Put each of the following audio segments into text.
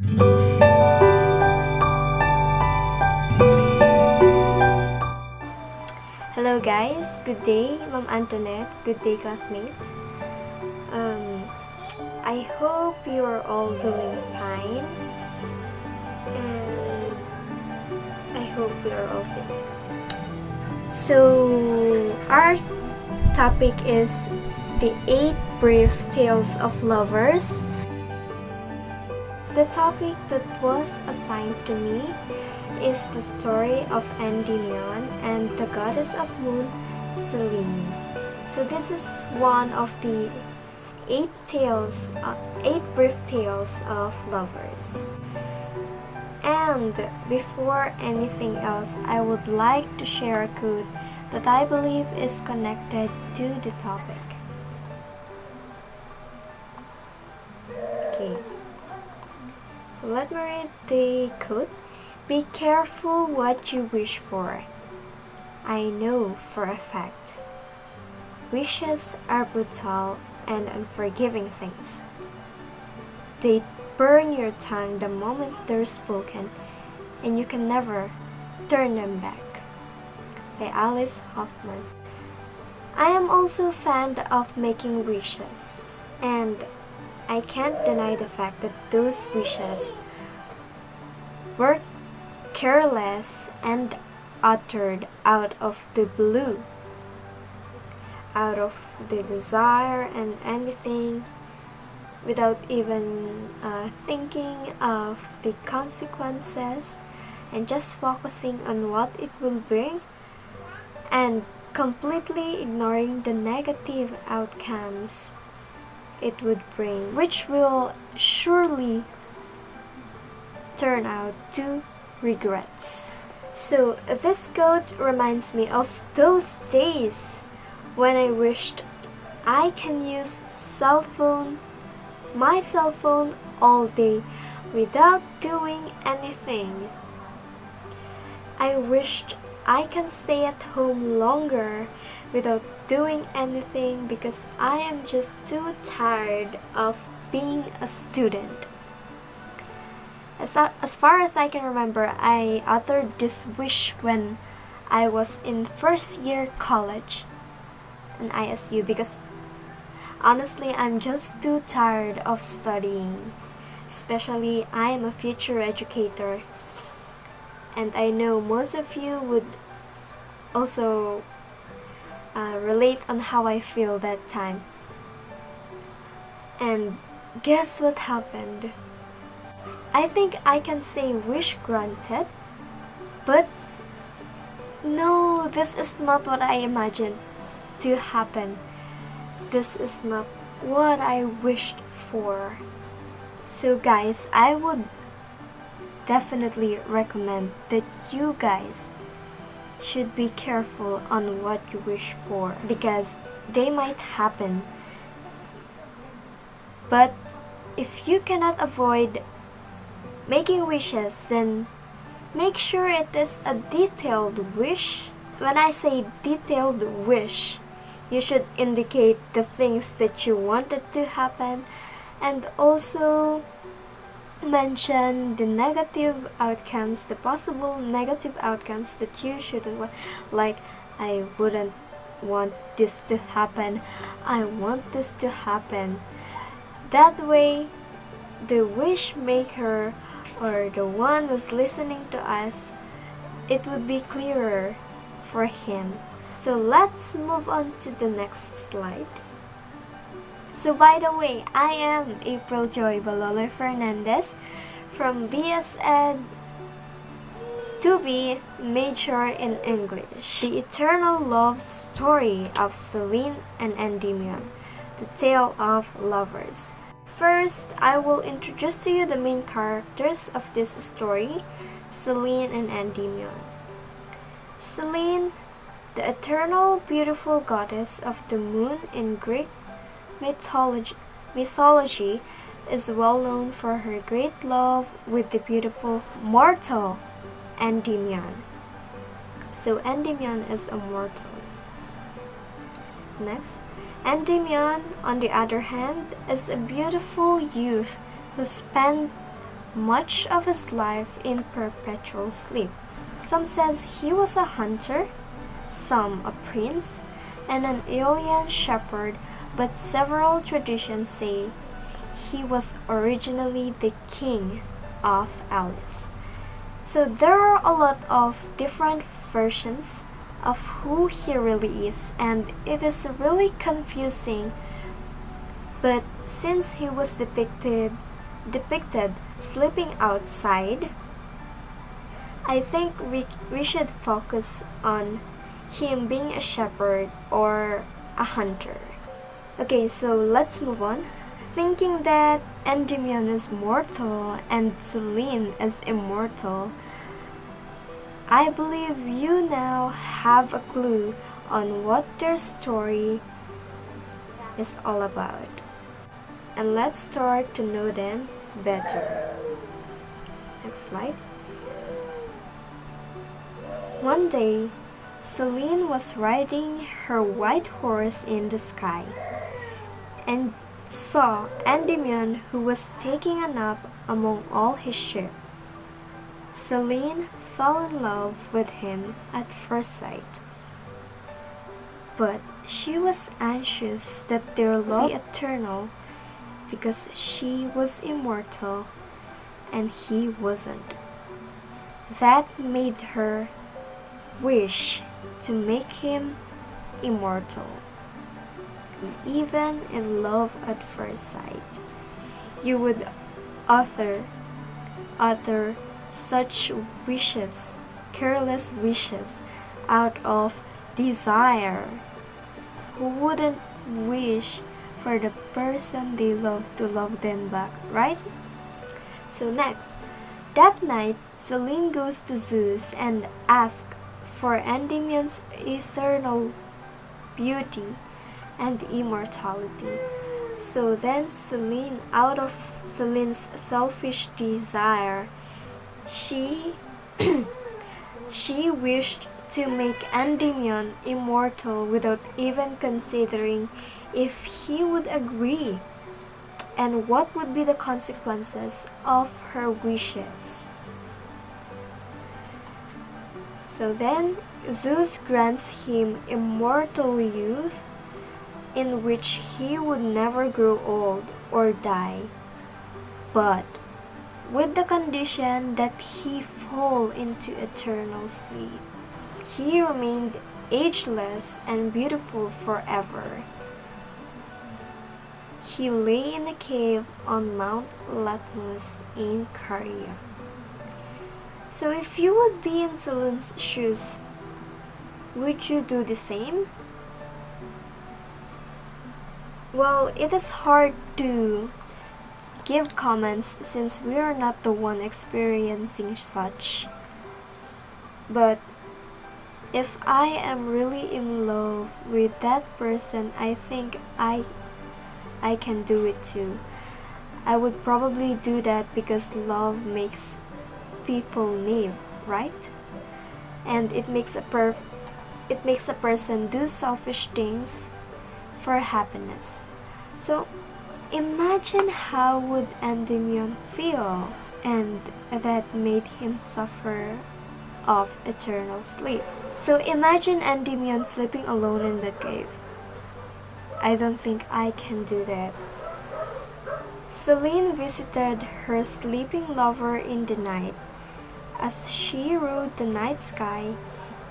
Hello guys, good day Ma'am Antoinette, good day classmates. I hope you're all doing fine and I hope you're all safe. So our topic is the 8 brief tales of lovers. The topic that was assigned to me is the story of Endymion and the goddess of moon, Selene. So this is one of the 8 brief tales of lovers. And before anything else, I would like to share a quote that I believe is connected to the topic. Okay. So let me read the quote. Be careful what you wish for. I know for a fact. Wishes are brutal and unforgiving things. They burn your tongue the moment they're spoken, and you can never turn them back. By Alice Hoffman. I am also fond of making wishes, and I can't deny the fact that those wishes were careless and uttered out of the blue, out of the desire and anything, without even thinking of the consequences, and just focusing on what it will bring and completely ignoring the negative outcomes it would bring, which will surely turn out to regrets. So this quote reminds me of those days when I wished I can use my cell phone all day without doing anything. I wished I can stay at home longer without doing anything because I am just too tired of being a student. As far as I can remember, I uttered this wish when I was in first year college in ISU because honestly, I'm just too tired of studying. Especially, I am a future educator, and I know most of you would also relate on how I feel that time. And guess what happened? I think I can say wish granted, but no, this is not what I imagined to happen. This is not what I wished for. So guys, I would definitely recommend that you guys should be careful on what you wish for because they might happen. But if you cannot avoid making wishes, then make sure it is a detailed wish. When I say detailed wish, you should indicate the things that you wanted to happen and also mention the negative outcomes, the possible negative outcomes that you shouldn't want. Like, I wouldn't want this to happen. I want this to happen. That way, the wish maker or the one who's listening to us, it would be clearer for him. So let's move on to the next slide. So by the way, I am April Joy Baloloy Fernandez from BS Ed 2B major in English. The eternal love story of Selene and Endymion, the tale of lovers. First, I will introduce to you the main characters of this story, Selene and Endymion. Selene, the eternal beautiful goddess of the moon in Greek mythology, is well known for her great love with the beautiful mortal Endymion. So Endymion is a mortal. Next, Endymion, on the other hand, is a beautiful youth who spent much of his life in perpetual sleep. Some says he was a hunter, some a prince, and an alien shepherd, but several traditions say he was originally the king of Alice. So there are a lot of different versions of who he really is, and it is really confusing. But since he was depicted sleeping outside, I think we should focus on him being a shepherd or a hunter. Okay, so let's move on. Thinking that Endymion is mortal and Selene is immortal, I believe you now have a clue on what their story is all about. And let's start to know them better. Next slide. One day, Selene was riding her white horse in the sky and saw Endymion, who was taking a nap among all his sheep. Selene fell in love with him at first sight, but she was anxious that their love be eternal because she was immortal and he wasn't. That made her wish to make him immortal. Even in love at first sight, you would utter such wishes, careless wishes, out of desire. Who wouldn't wish for the person they love to love them back, right? So next, that night, Selene goes to Zeus and asks for Endymion's eternal beauty and immortality. So then Selene, out of Selene's selfish desire, she wished to make Endymion immortal without even considering if he would agree and what would be the consequences of her wishes. So then Zeus grants him immortal youth, in which he would never grow old or die, but with the condition that he fall into eternal sleep. He remained ageless and beautiful forever. He lay in a cave on Mount Latmus in Caria. So if you would be in Selene's shoes, would you do the same? Well, it is hard to give comments since we are not the one experiencing such. But if I am really in love with that person, I think I can do it too. I would probably do that because love makes people live, right? And it makes a person do selfish things for happiness. So imagine how would Endymion feel, and that made him suffer of eternal sleep. So imagine Endymion sleeping alone in the cave. I don't think I can do that. Selene visited her sleeping lover in the night. As she rode the night sky,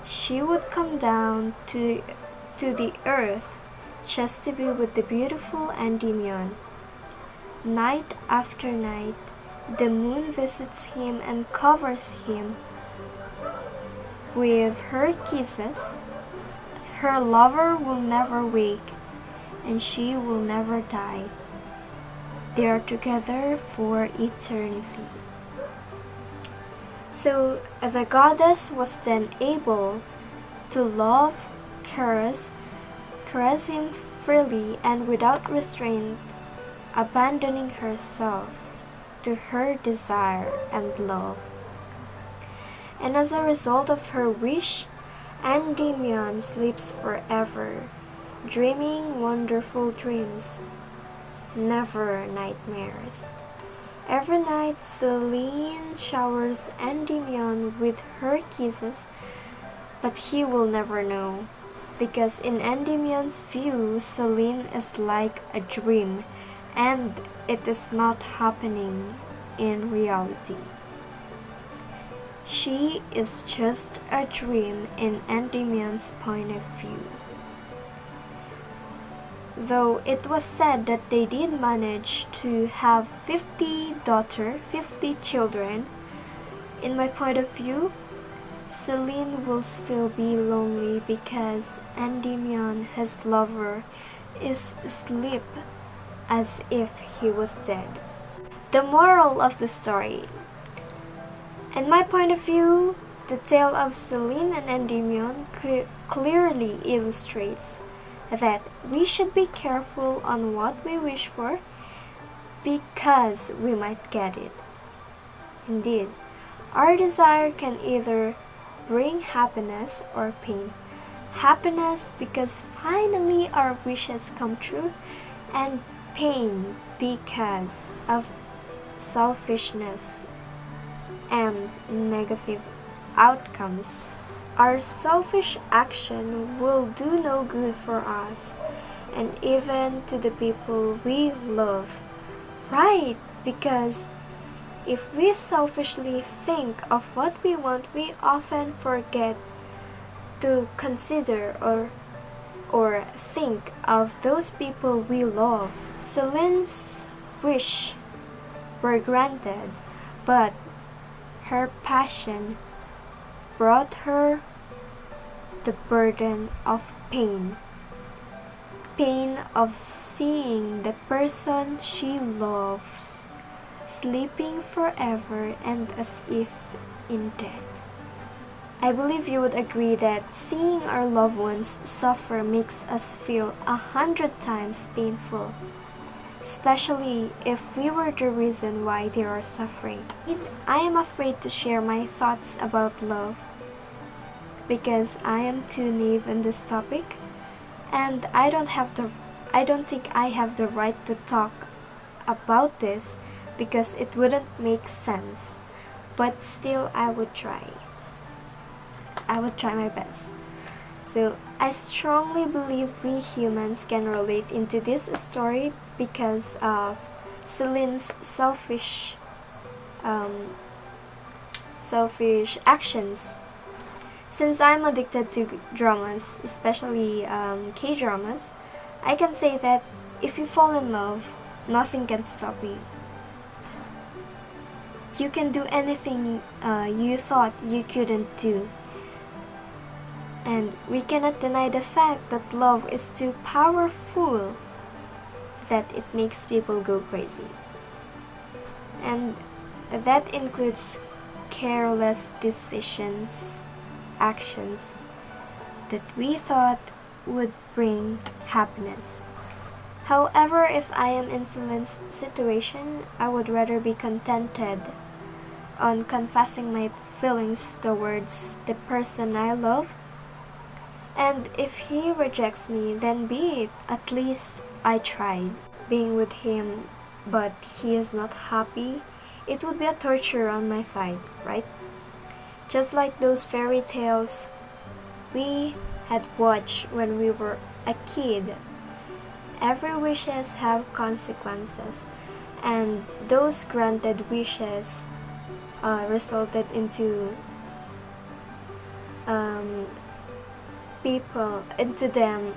she would come down to the earth just to be with the beautiful Endymion. Night after night, the moon visits him and covers him with her kisses. Her lover will never wake, and she will never die. They are together for eternity. So the goddess was then able to love, caress him freely and without restraint, abandoning herself to her desire and love. And as a result of her wish, Endymion sleeps forever, dreaming wonderful dreams, never nightmares. Every night, Selene showers Endymion with her kisses, but he will never know, because in Endymion's view, Selene is like a dream, and it is not happening in reality. She is just a dream in Endymion's point of view. Though it was said that they did manage to have 50 children, in my point of view, Selene will still be lonely because Endymion, his lover, is asleep as if he was dead. The moral of the story. In my point of view, the tale of Selene and Endymion clearly illustrates that we should be careful on what we wish for because we might get it. Indeed, our desire can either bring happiness or pain. Happiness because finally our wishes come true, and pain because of selfishness and negative outcomes. Our selfish action will do no good for us and even to the people we love. Right, because if we selfishly think of what we want, we often forget to consider or think of those people we love. Selene's wish were granted, but her passion brought her the burden of pain. Pain of seeing the person she loves sleeping forever and as if in death. I believe you would agree that seeing our loved ones suffer makes us feel 100 times painful, especially if we were the reason why they are suffering. I am afraid to share my thoughts about love because I am too naive in this topic, and I don't think I have the right to talk about this because it wouldn't make sense. But still, I would try my best. So I strongly believe we humans can relate into this story because of Selene's selfish actions. Since I'm addicted to dramas, especially K-dramas, I can say that if you fall in love, nothing can stop you. You can do anything you thought you couldn't do. And we cannot deny the fact that love is too powerful that it makes people go crazy. And that includes careless decisions, actions that we thought would bring happiness. However, if I am in Selene's situation, I would rather be contented on confessing my feelings towards the person I love. And if he rejects me, then be it. At least I tried being with him, but he is not happy. It would be a torture on my side, right? Just like those fairy tales we had watched when we were a kid. Every wishes have consequences, and those granted wishes resulted into them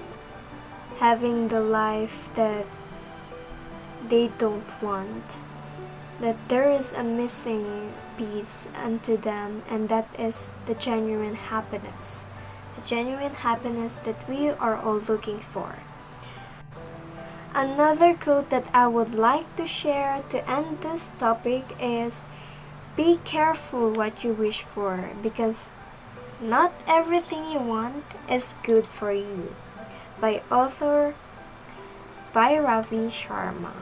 having the life that they don't want. That there is a missing piece unto them, and that is the genuine happiness. The genuine happiness that we are all looking for. Another quote that I would like to share to end this topic is, be careful what you wish for, because not everything you want is good for you. By author Ravi Sharma.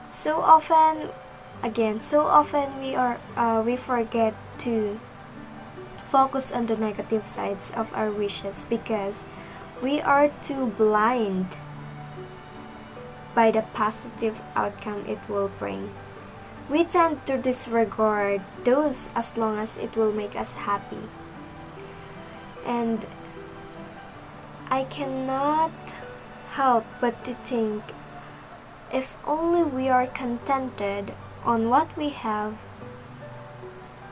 So often we forget to focus on the negative sides of our wishes because we are too blind by the positive outcome it will bring. we tend to disregard those as long as it will make us happy. And I cannot help but to think, if only we are contented on what we have,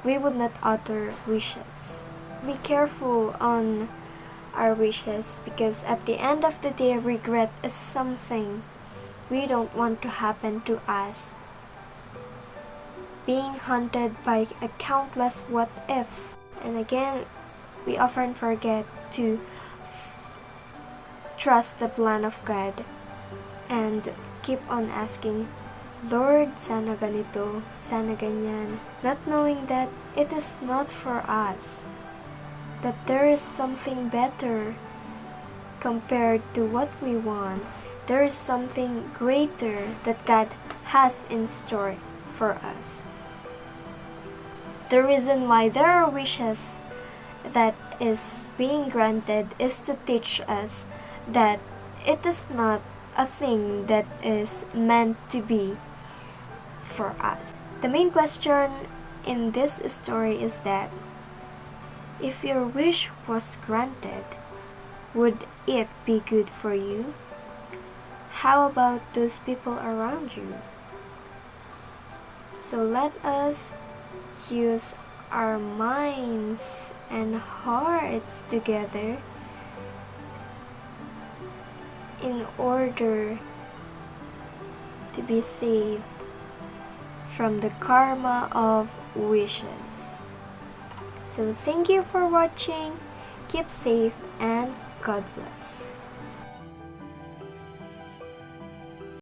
we would not utter wishes. Be careful on our wishes, because at the end of the day, regret is something we don't want to happen to us. Being haunted by a countless what ifs. And again, we often forget to trust the plan of God and keep on asking, Lord, sana ganito, sana ganyan, not knowing that it is not for us, that there is something better compared to what we want. There is something greater that God has in store for us. The reason why there are wishes that is being granted is to teach us that it is not a thing that is meant to be for us. The main question in this story is that if your wish was granted, would it be good for you? How about those people around you? So let us use our minds and hearts together in order to be saved from the karma of wishes. So thank you for watching. Keep safe and God bless.